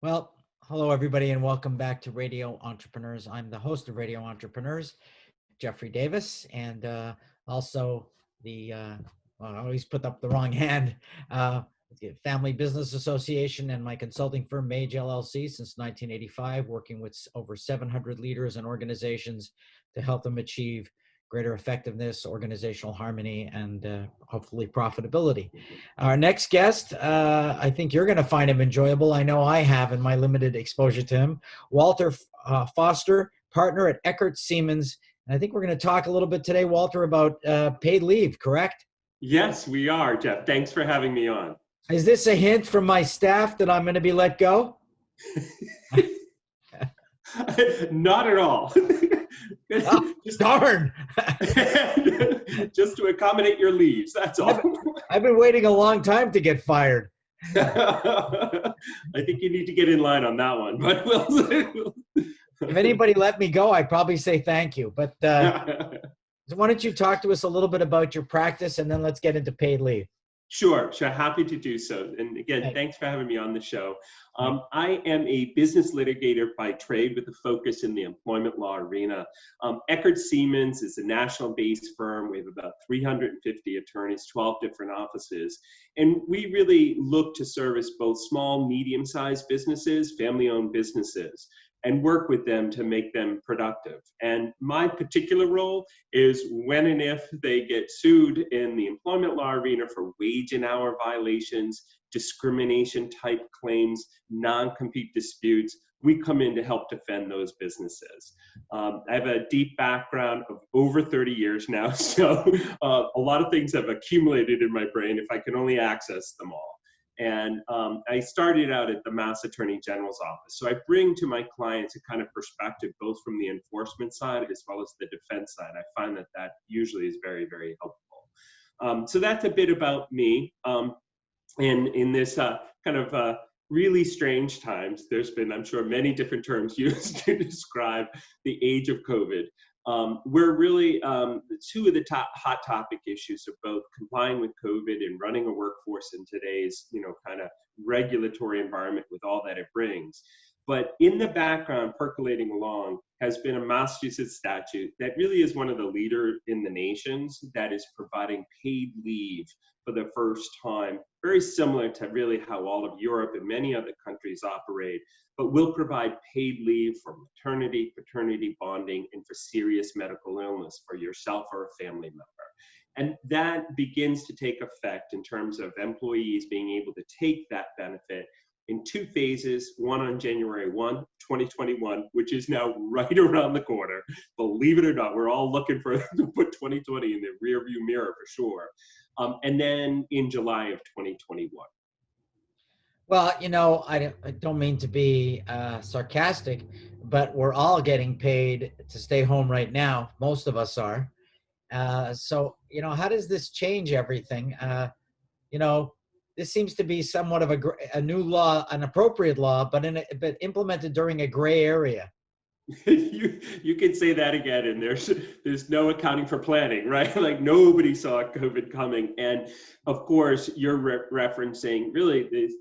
Well, hello everybody, and welcome back to Radio Entrepreneurs. I'm the host of Radio Entrepreneurs, Jeffrey Davis, and also I always put up the wrong hand, uh, the Family Business Association and my consulting firm, Mage LLC, since 1985, working with over 700 leaders and organizations to help them achieve greater effectiveness, organizational harmony, and hopefully profitability. Our next guest, I think you're going to find him enjoyable. I know I have in my limited exposure to him. Walter Foster, partner at Eckert Seamans. And I think we're going to talk a little bit today, Walter, about paid leave, correct? Yes, we are, Jeff. Thanks for having me on. Is this a hint from my staff that I'm going to be let go? Not at all. Oh, darn. Just to accommodate your leaves, that's all. I've been waiting a long time to get fired. I think you need to get in line on that one, but we'll if anybody let me go, I'd probably say thank you. But why don't you talk to us a little bit about your practice, and then let's get into paid leave. Sure. Happy to do so. And again, thanks for having me on the show. I am a business litigator by trade with a focus in the employment law arena. Eckert Seamans is a national-based firm. We have about 350 attorneys, 12 different offices. And we really look to service both small, medium-sized businesses, family-owned businesses, and work with them to make them productive. And my particular role is when and if they get sued in the employment law arena for wage and hour violations, discrimination type claims, non-compete disputes, we come in to help defend those businesses. I have a deep background of over 30 years now, so a lot of things have accumulated in my brain if I can only access them all. And I started out at the Mass Attorney General's office. So I bring to my clients a kind of perspective, both from the enforcement side as well as the defense side. I find that usually is very, very helpful. So that's a bit about me. And in this kind of really strange times, there's been, I'm sure, many different terms used to describe the age of COVID. We're really two of the top hot topic issues of both complying with COVID and running a workforce in today's, kind of regulatory environment with all that it brings. But in the background, percolating along, has been a Massachusetts statute that really is one of the leader in the nations that is providing paid leave for the first time, very similar to really how all of Europe and many other countries operate, but will provide paid leave for maternity, paternity bonding, and for serious medical illness for yourself or a family member. And that begins to take effect in terms of employees being able to take that benefit in two phases, one on January 1, 2021, which is now right around the corner. Believe it or not, we're all looking to put 2020 in the rearview mirror for sure. And then in July of 2021. Well, I don't mean to be sarcastic, but we're all getting paid to stay home right now. Most of us are. So, how does this change everything? This seems to be somewhat of a new law, an appropriate law, but implemented during a gray area. You could say that again, and there's no accounting for planning, right? Like nobody saw COVID coming, and of course you're referencing really this,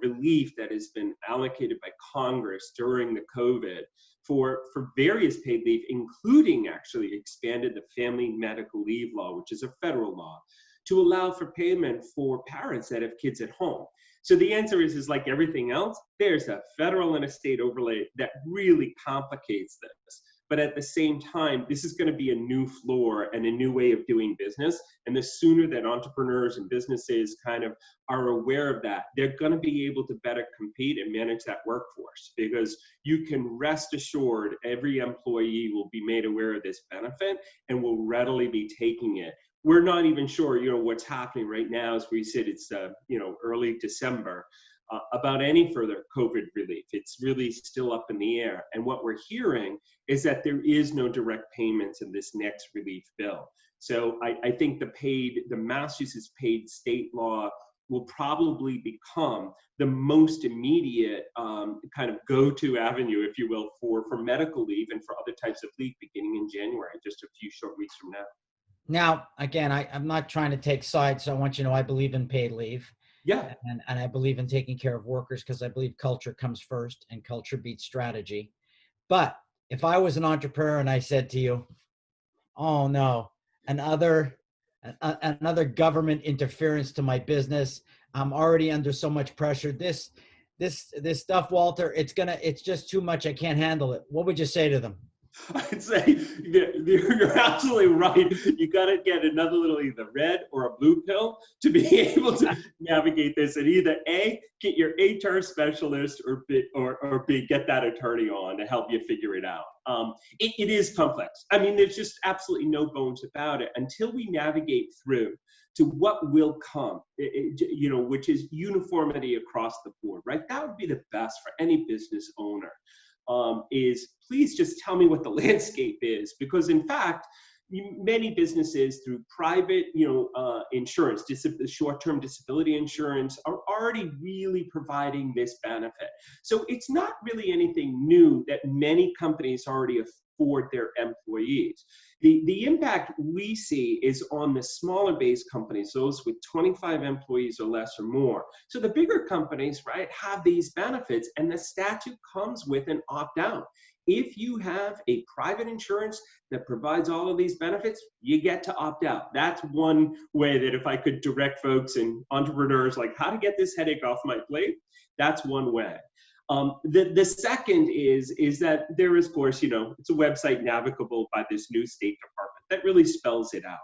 relief that has been allocated by Congress during the COVID for various paid leave, including actually expanded the Family Medical Leave Law, which is a federal law, to allow for payment for parents that have kids at home. So the answer is like everything else, there's a federal and a state overlay that really complicates this. But at the same time, this is going to be a new floor and a new way of doing business. And the sooner that entrepreneurs and businesses kind of are aware of that, they're going to be able to better compete and manage that workforce, because you can rest assured every employee will be made aware of this benefit and will readily be taking it. We're not even sure, what's happening right now as we said, it's, early December, about any further COVID relief. It's really still up in the air. And what we're hearing is that there is no direct payments in this next relief bill. So I think the Massachusetts paid state law will probably become the most immediate kind of go-to avenue, if you will, for medical leave and for other types of leave beginning in January, just a few short weeks from now. Now, again, I'm not trying to take sides, so I want you to know I believe in paid leave. Yeah. And I believe in taking care of workers because I believe culture comes first and culture beats strategy. But if I was an entrepreneur and I said to you, oh no, another another government interference to my business. I'm already under so much pressure. This stuff, Walter, it's just too much. I can't handle it. What would you say to them? I'd say you're absolutely right. You got to get another little either red or a blue pill to be able to navigate this, and either A, get your HR specialist, or B, get that attorney on to help you figure it out. It is complex. I mean, there's just absolutely no bones about it until we navigate through to what will come, which is uniformity across the board, right? That would be the best for any business owner. Is please just tell me what the landscape is, because in fact, many businesses through private, insurance, short-term disability insurance, are already really providing this benefit. So it's not really anything new that many companies already afford their employees. The impact we see is on the smaller based companies, those with 25 employees or less or more. So the bigger companies, right, have these benefits, and the statute comes with an opt-out. If you have a private insurance that provides all of these benefits, you get to opt out. That's one way that if I could direct folks and entrepreneurs like how to get this headache off my plate, that's one way. The second is that there is, of course, it's a website navigable by this new State Department that really spells it out.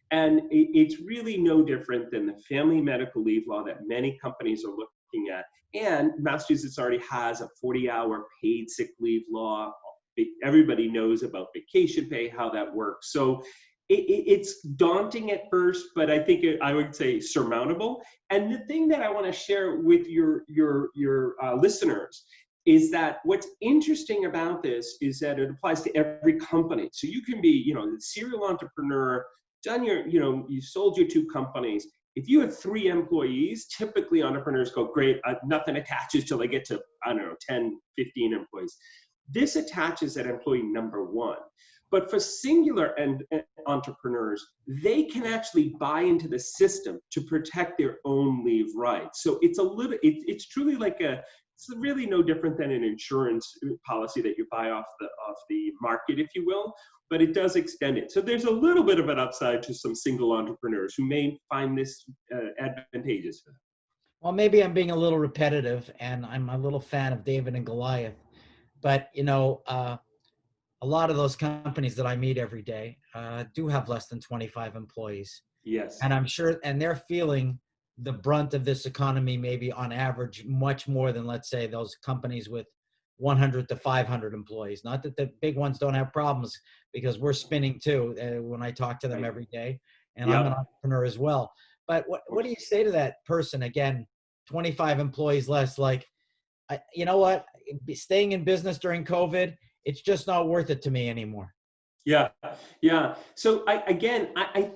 And it's really no different than the family medical leave law that many companies are looking at. And Massachusetts already has a 40-hour paid sick leave law. Everybody knows about vacation pay, how that works. So it's daunting at first, but I think I would say surmountable. And the thing that I want to share with your listeners is that what's interesting about this is that it applies to every company. So you can be, a serial entrepreneur, you sold your 2 companies. If you have 3 employees, typically entrepreneurs go, great, nothing attaches till they get to, 10, 15 employees. This attaches at employee number 1. But for singular entrepreneurs, they can actually buy into the system to protect their own leave rights. So it's truly like it's really no different than an insurance policy that you buy off the market, if you will, but it does extend it. So there's a little bit of an upside to some single entrepreneurs who may find this advantageous for them. Well, maybe I'm being a little repetitive, and I'm a little fan of David and Goliath, but a lot of those companies that I meet every day do have less than 25 employees. Yes. And I'm sure, and they're feeling the brunt of this economy, maybe on average, much more than, let's say, those companies with 100 to 500 employees. Not that the big ones don't have problems, because we're spinning too when I talk to them every day. And I'm an entrepreneur as well. But what do you say to that person, again, 25 employees less, like, you know what, staying in business during COVID, it's just not worth it to me anymore. Yeah. So I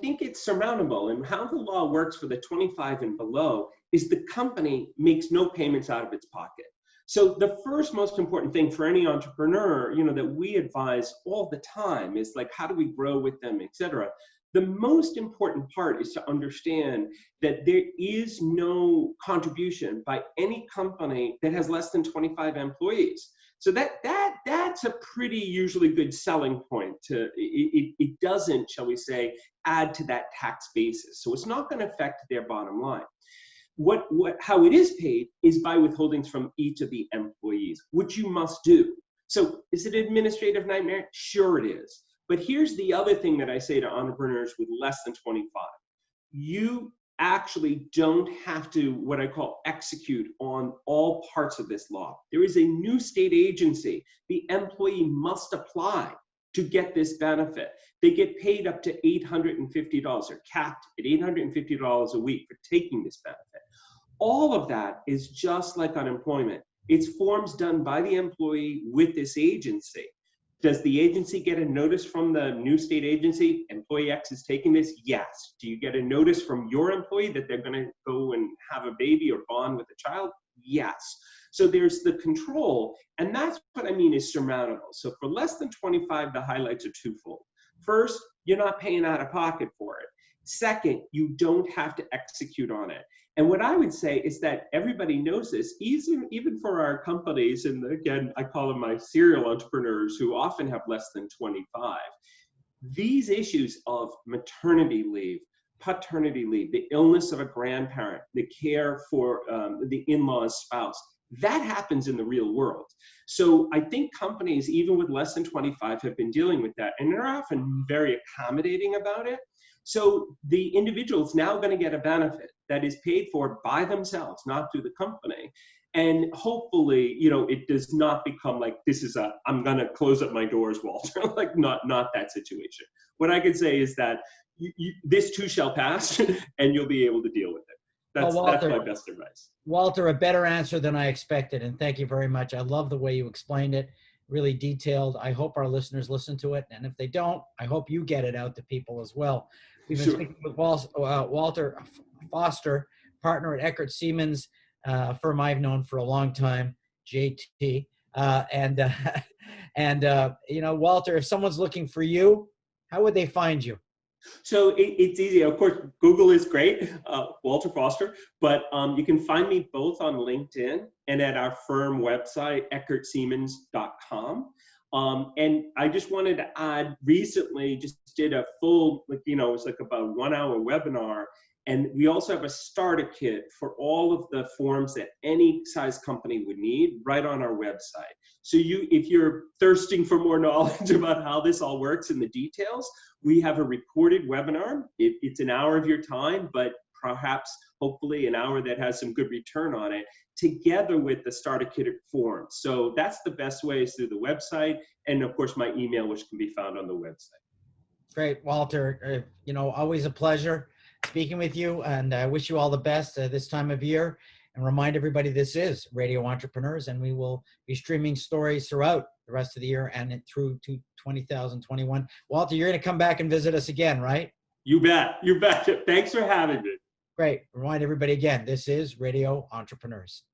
think it's surmountable. And how the law works for the 25 and below is the company makes no payments out of its pocket. So the first most important thing for any entrepreneur, that we advise all the time is like, how do we grow with them, et cetera. The most important part is to understand that there is no contribution by any company that has less than 25 employees. So that's a pretty usually good selling point. It doesn't, shall we say, add to that tax basis. So it's not going to affect their bottom line. How it is paid is by withholdings from each of the employees, which you must do. So is it an administrative nightmare? Sure it is. But here's the other thing that I say to entrepreneurs with less than 25. You actually don't have to, what I call, execute on all parts of this law. There is a new state agency. The employee must apply to get this benefit. They get paid up to $850, or capped at $850 a week for taking this benefit. All of that is just like unemployment. It's forms done by the employee with this agency. Does the agency get a notice from the new state agency? Employee X is taking this? Yes. Do you get a notice from your employee that they're going to go and have a baby or bond with a child? Yes. So there's the control, and that's what I mean is surmountable. So for less than 25, the highlights are twofold. First, you're not paying out of pocket for it. Second, you don't have to execute on it. And what I would say is that everybody knows this, even for our companies, and again, I call them my serial entrepreneurs who often have less than 25. These issues of maternity leave, paternity leave, the illness of a grandparent, the care for the in-law's spouse, that happens in the real world. So I think companies, even with less than 25, have been dealing with that, and they're often very accommodating about it. So the individual's now going to get a benefit that is paid for by themselves, not through the company. And hopefully, it does not become like, this is I'm going to close up my doors, Walter, like not that situation. What I could say is that this too shall pass and you'll be able to deal with it. That's my best advice. Walter, a better answer than I expected. And thank you very much. I love the way you explained it, really detailed. I hope our listeners listen to it. And if they don't, I hope you get it out to people as well. We've been speaking with Walter Foster, partner at Eckert Seamans, a firm I've known for a long time, JT. Walter, if someone's looking for you, how would they find you? So it's easy. Of course, Google is great, Walter Foster, but you can find me both on LinkedIn and at our firm website, eckertseamans.com. And I just wanted to add, recently just did a full, it's like about a 1 hour webinar. And we also have a starter kit for all of the forms that any size company would need right on our website. So if you're thirsting for more knowledge about how this all works and the details, we have a recorded webinar. It's an hour of your time, but perhaps hopefully an hour that has some good return on it, together with the starter kit forms. So that's the best way, is through the website. And of course, my email, which can be found on the website. Great, Walter. Always a pleasure speaking with you, and I wish you all the best this time of year. And remind everybody, this is Radio Entrepreneurs, and we will be streaming stories throughout the rest of the year and through to 2021. Walter, you're going to come back and visit us again, right? You bet. You bet. Thanks for having me. Great. Remind everybody again, this is Radio Entrepreneurs.